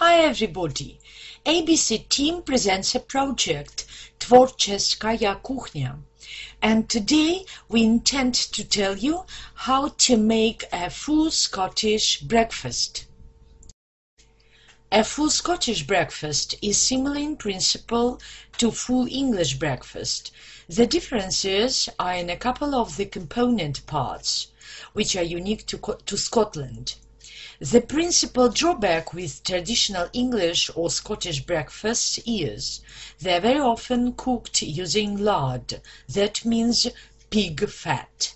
Hi everybody! ABC team presents a project Tворческая кухня, and today we intend to tell you how to make a full Scottish breakfast. A full Scottish breakfast is similar in principle to full English breakfast. The differences are in a couple of the component parts, which are unique to Scotland. The principal drawback with traditional English or Scottish breakfasts is they are very often cooked using lard, that means pig fat.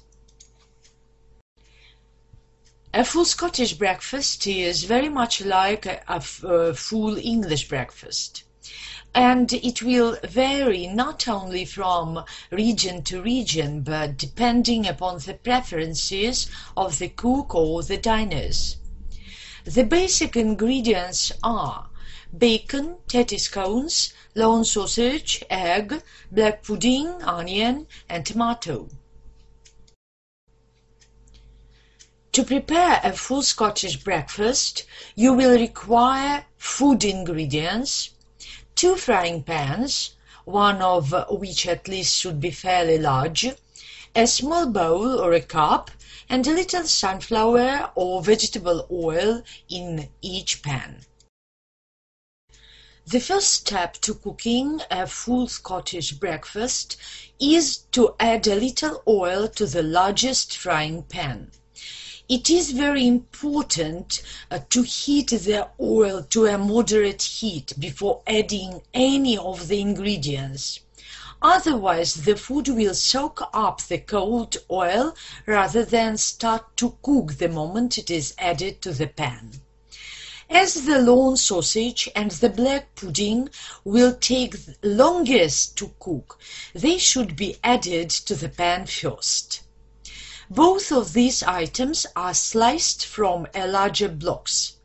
A full Scottish breakfast is very much like a full English breakfast, and it will vary not only from region to region but depending upon the preferences of the cook or the diners. The basic ingredients are bacon, tatty scones, lawn sausage, egg, black pudding, onion and tomato. To prepare a full Scottish breakfast, you will require food ingredients, 2 frying pans, one of which at least should be fairly large, a small bowl or a cup, and a little sunflower or vegetable oil in each pan. The first step to cooking a full Scottish breakfast is to add a little oil to the largest frying pan. It is very important to heat the oil to a moderate heat before adding any of the ingredients. Otherwise, the food will soak up the cold oil rather than start to cook the moment it is added to the pan. As the lawn sausage and the black pudding will take longest to cook, they should be added to the pan first. Both of these items are sliced from larger blocks,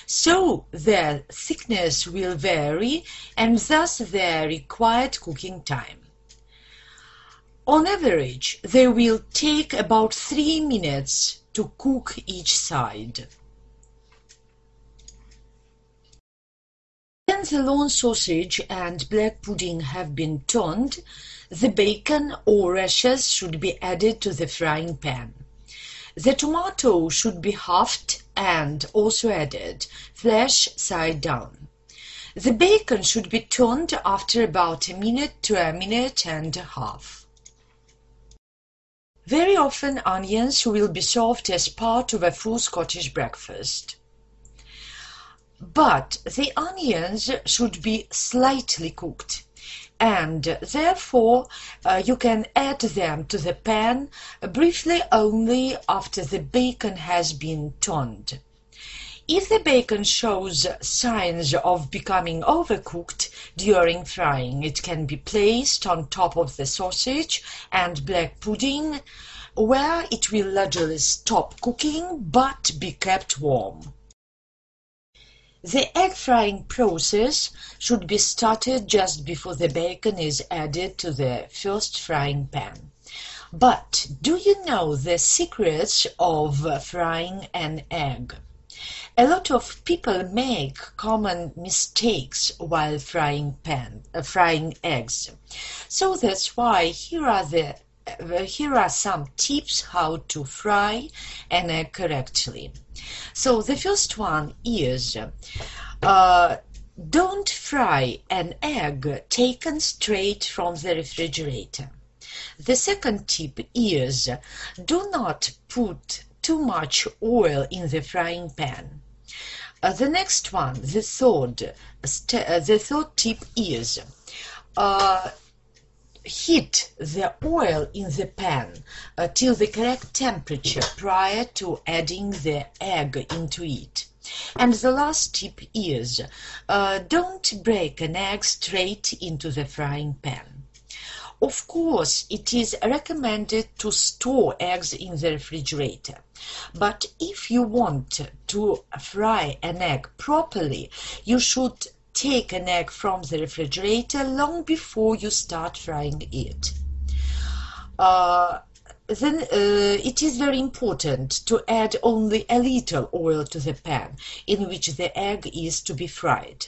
so their thickness will vary and thus their required cooking time. On average, they will take about 3 minutes to cook each side. When the lawn sausage and black pudding have been turned, the bacon or rashers should be added to the frying pan. The tomato should be halved and also added, flesh side down. The bacon should be turned after about a minute to a minute and a half. Very often onions will be served as part of a full Scottish breakfast. But the onions should be slightly cooked, and therefore you can add them to the pan briefly only after the bacon has been turned. If the bacon shows signs of becoming overcooked during frying, it can be placed on top of the sausage and black pudding, where it will gradually stop cooking but be kept warm. The egg frying process should be started just before the bacon is added to the first frying pan. But do you know the secrets of frying an egg? A lot of people make common mistakes while frying eggs. So that's why here are some tips how to fry an egg correctly. So the first one is don't fry an egg taken straight from the refrigerator. The second tip is do not put too much oil in the frying pan. The next one, the third tip is heat the oil in the pan till the correct temperature prior to adding the egg into it. And the last tip is don't break an egg straight into the frying pan. Of course, it is recommended to store eggs in the refrigerator, but if you want to fry an egg properly, you should take an egg from the refrigerator long before you start frying it. Then it is very important to add only a little oil to the pan in which the egg is to be fried.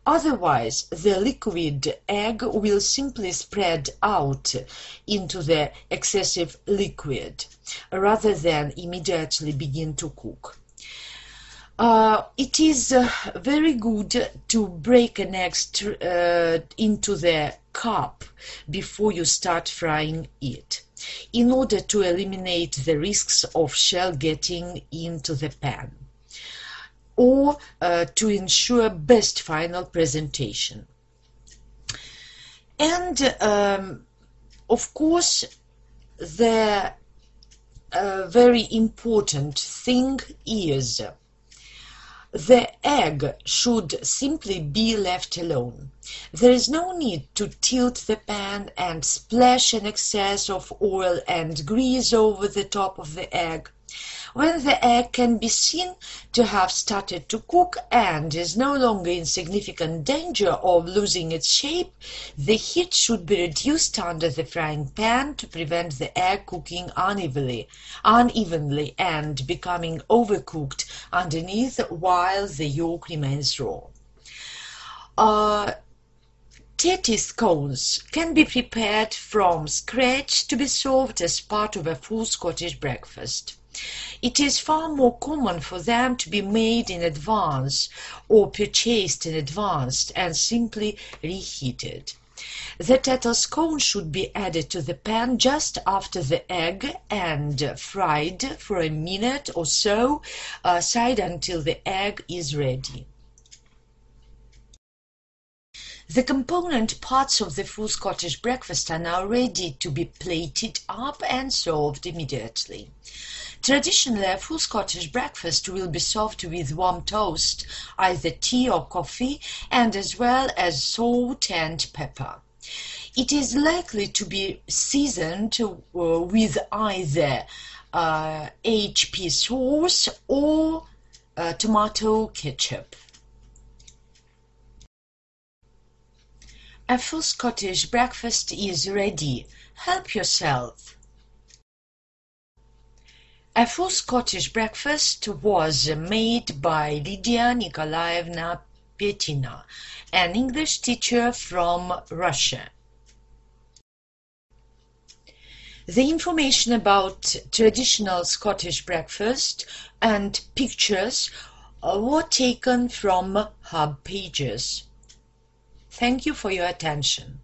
Otherwise, the liquid egg will simply spread out into the excessive liquid rather than immediately begin to cook. It is very good to break an egg into the cup before you start frying it, in order to eliminate the risks of shell getting into the pan, or to ensure best final presentation. And of course, the very important thing is the egg should simply be left alone. There is no need to tilt the pan and splash an excess of oil and grease over the top of the egg. When the egg can be seen to have started to cook and is no longer in significant danger of losing its shape, the heat should be reduced under the frying pan to prevent the egg cooking unevenly and becoming overcooked underneath while the yolk remains raw. Tete scones can be prepared from scratch to be served as part of a full Scottish breakfast. It is far more common for them to be made in advance or purchased in advance and simply reheated. The tete scone should be added to the pan just after the egg and fried for a minute or so aside until the egg is ready. The component parts of the full Scottish breakfast are now ready to be plated up and served immediately. Traditionally, a full Scottish breakfast will be served with warm toast, either tea or coffee, and as well as salt and pepper. It is likely to be seasoned with either HP sauce or tomato ketchup. A full Scottish breakfast is ready. Help yourself. A full Scottish breakfast was made by Lydia Nikolaevna Petina, an English teacher from Russia. The information about traditional Scottish breakfast and pictures were taken from hub pages. Thank you for your attention.